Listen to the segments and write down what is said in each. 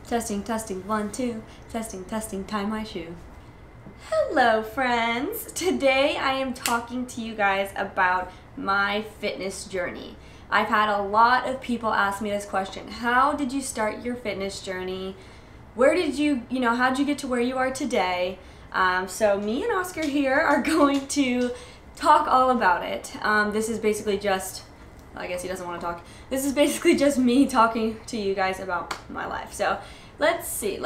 Testing, testing, 1, 2. Testing, testing, tie my shoe. Hello, friends. Today I am talking to you guys about my fitness journey. I've had a lot of people ask me this question. How did you start your fitness journey? Where did how did you get to where you are today? So me and Oscar here are going to talk all about it. This is basically just, I guess he doesn't want to talk. This is basically just me talking to you guys about my life. So let's see.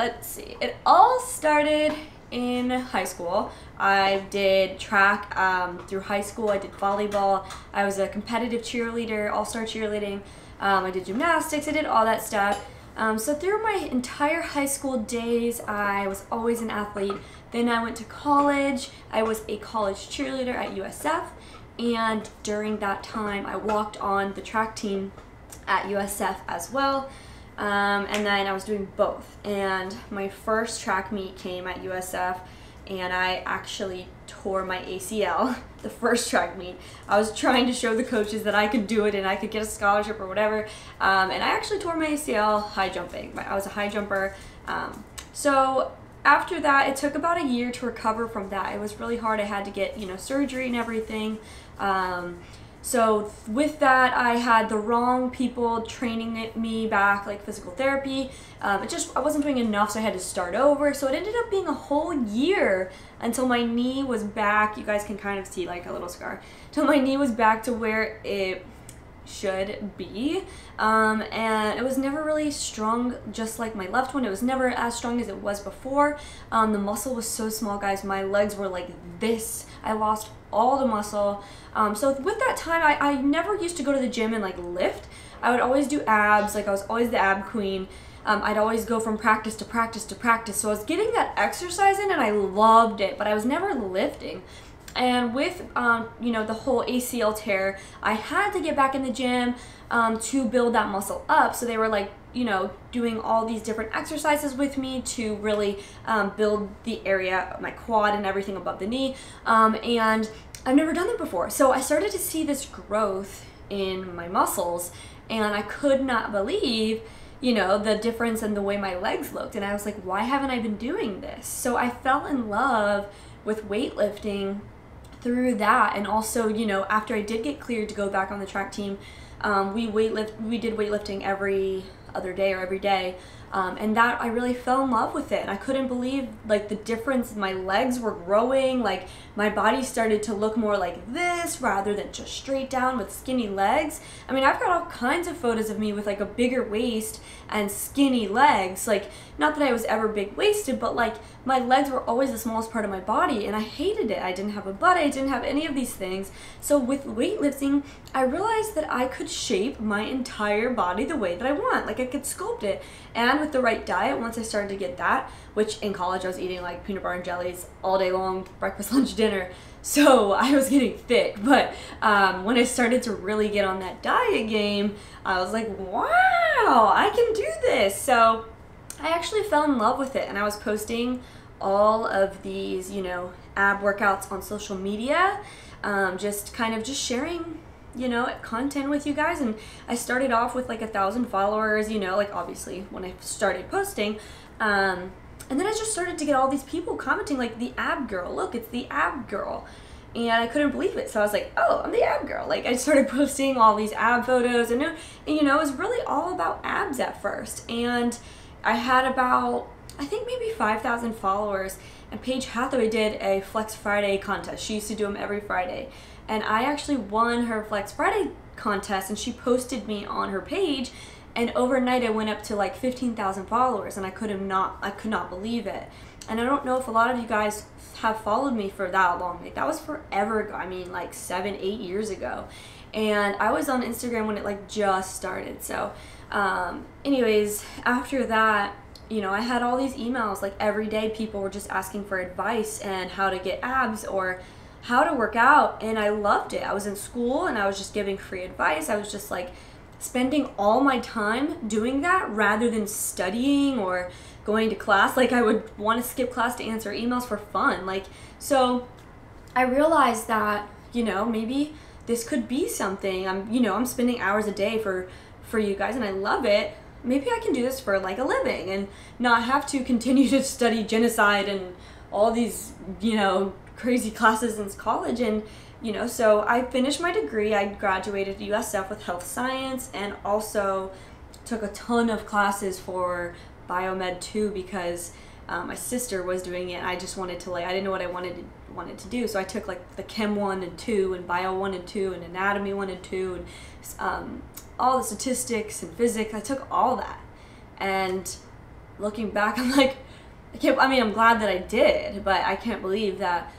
It all started in high school. I did track through high school. I did volleyball. I was a competitive cheerleader, all-star cheerleading. I did gymnastics. I did all that stuff. So through my entire high school days, I was always an athlete. Then I went to college. I was a college cheerleader at USF. And during that time, I walked on the track team at USF as well. And then I was doing both. And my first track meet came at USF, and I actually tore my ACL the first track meet. I was trying to show the coaches that I could do it and I could get a scholarship or whatever. And I actually tore my ACL high jumping. I was a high jumper. So after that, it took about a year to recover from that. It was really hard. I had to get, surgery and everything. So with that, I had the wrong people training me back, like physical therapy. I wasn't doing enough, so I had to start over. So it ended up being a whole year until my knee was back. You guys can kind of see like a little scar. Till my knee was back to where it should be. And it was never really strong, just like my left one. It was never as strong as it was before. The muscle was so small, guys. My legs were like this. I lost all the muscle. So with that time, I never used to go to the gym and like lift. I would always do abs. Like I was always the ab queen. I'd always go from practice to practice to practice. So I was getting that exercise in and I loved it, but I was never lifting. And with, the whole ACL tear, I had to get back in the gym to build that muscle up. So they were like, doing all these different exercises with me to really build the area, my quad and everything above the knee. And I've never done that before. So I started to see this growth in my muscles, and I could not believe the difference in the way my legs looked. And I was like, why haven't I been doing this? So I fell in love with weightlifting through that. And also, after I did get cleared to go back on the track team, we did weightlifting every other day or every day. And that I really fell in love with it. And I couldn't believe like the difference. My legs were growing, like my body started to look more like this rather than just straight down with skinny legs. I mean, I've got all kinds of photos of me with like a bigger waist and skinny legs. Like, not that I was ever big waisted, but like my legs were always the smallest part of my body, and I hated it. I didn't have a butt, I didn't have any of these things. So with weightlifting, I realized that I could shape my entire body the way that I want. Like I could sculpt it. And with the right diet, once I started to get that, which in college I was eating like peanut butter and jellies all day long, breakfast, lunch, dinner. So I was getting fit. But when I started to really get on that diet game, I was like, wow, I can do this. So I actually fell in love with it, and I was posting all of these, ab workouts on social media, just sharing content with you guys. And I started off with like 1,000 followers, like obviously when I started posting, and then I just started to get all these people commenting like, the ab girl, look, it's the ab girl. And I couldn't believe it. So I was like, oh, I'm the ab girl. Like I started posting all these ab photos, and it was really all about abs at first. And I had about, I think maybe 5,000 followers, and Paige Hathaway did a Flex Friday contest. She used to do them every Friday. And I actually won her Flex Friday contest, and she posted me on her page, and overnight I went up to like 15,000 followers, and I could not believe it. And I don't know if a lot of you guys have followed me for that long. Like that was forever ago. I mean, like 7, 8 years ago. And I was on Instagram when it like just started. So anyways, after that, I had all these emails. Like every day people were just asking for advice and how to get abs or how to work out, and I loved it. I was in school and I was just giving free advice. I was just like spending all my time doing that rather than studying or going to class. Like I would want to skip class to answer emails for fun. So I realized that, maybe this could be something. I'm spending hours a day for you guys, and I love it, maybe I can do this for like a living and not have to continue to study genocide and all these, you know, crazy classes in college. And, you know, so I finished my degree. I graduated USF with health science and also took a ton of classes for Biomed 2 because my sister was doing it and I just wanted to, like, I didn't know what I wanted to do. So I took like the Chem 1 and 2 and Bio 1 and 2 and Anatomy 1 and 2 and all the statistics and physics. I took all that. And looking back, I'm like, I'm glad that I did, but I can't believe that,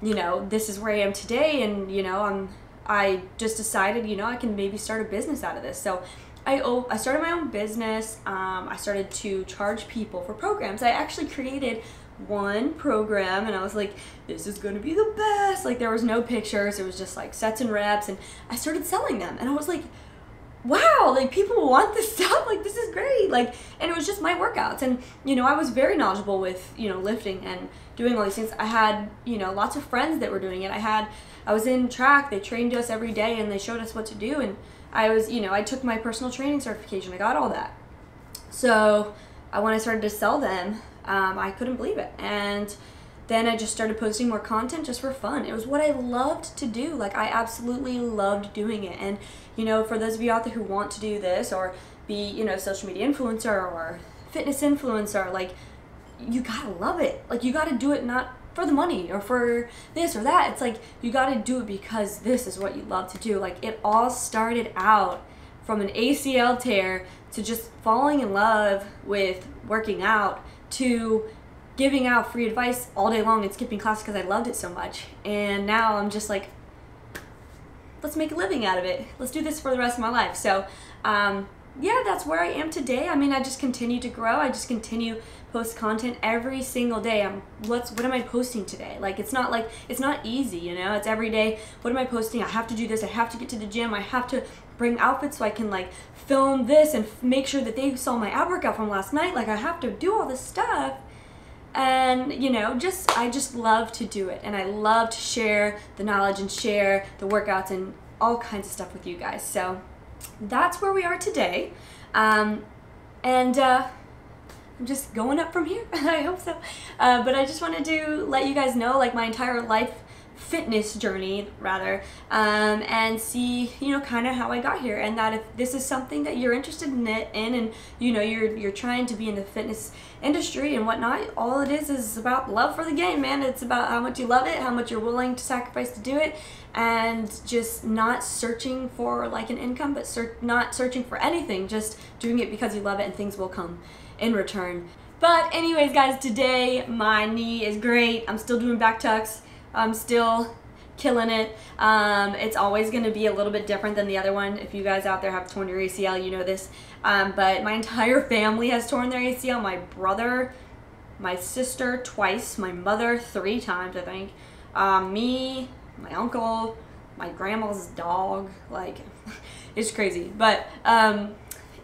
you know, this is where I am today. And, you know, I just decided, you know, I can maybe start a business out of this. So I started my own business. I started to charge people for programs. I actually created one program and I was like, this is going to be the best. Like, there was no pictures. It was just like sets and reps, and I started selling them. And I was like, wow, like, people want this stuff. Like, this is great. Like, and it was just my workouts. And, you know, I was very knowledgeable with, you know, lifting and doing all these things. I had, you know, lots of friends that were doing it. I was in track. They trained us every day and they showed us what to do. And I was, you know, I took my personal training certification. I got all that. So when I started to sell them, I couldn't believe it. And then I just started posting more content just for fun. It was what I loved to do. Like, I absolutely loved doing it. And, you know, for those of you out there who want to do this or be, you know, social media influencer or fitness influencer, like, you gotta love it. Like, you gotta do it not for the money or for this or that. It's like, you gotta do it because this is what you love to do. Like, it all started out from an ACL tear to just falling in love with working out to giving out free advice all day long and skipping class because I loved it so much. And now I'm just like, let's make a living out of it. Let's do this for the rest of my life. So yeah, that's where I am today. I mean, I just continue to grow. I just continue post content every single day. What am I posting today? Like, it's not easy, you know. It's every day. What am I posting? I have to do this. I have to get to the gym. I have to bring outfits so I can, like, film this and make sure that they saw my ab workout from last night. Like, I have to do all this stuff. And, you know, I just love to do it. And I love to share the knowledge and share the workouts and all kinds of stuff with you guys. So that's where we are today. I'm just going up from here. I hope so. But I just wanted to let you guys know, like, my entire life fitness journey, rather, and see, you know, kind of how I got here, and that if this is something that you're interested in and you know, you're trying to be in the fitness industry and whatnot, all it is about love for the game, man. It's about how much you love it, how much you're willing to sacrifice to do it, and just not searching for, like, an income, but not searching for anything, just doing it because you love it, and things will come in return. But anyways, guys, today my knee is great. I'm still doing back tucks. I'm still killing it. It's always going to be a little bit different than the other one. If you guys out there have torn your ACL, you know this. But my entire family has torn their ACL. My brother, my sister twice, my mother 3 times, I think. Me, my uncle, my grandma's dog. Like, it's crazy. But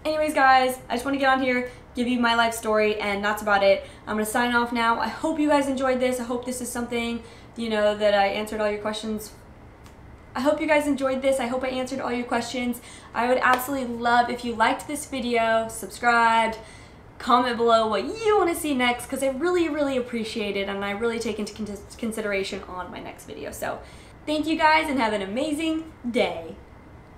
anyways, guys, I just want to get on here, give you my life story, and that's about it. I'm going to sign off now. I hope you guys enjoyed this. I hope this is something, you know, that I answered all your questions. I hope you guys enjoyed this. I hope I answered all your questions. I would absolutely love if you liked this video, subscribed, comment below what you want to see next, because I really, really appreciate it, and I really take into consideration on my next video. So thank you guys, and have an amazing day.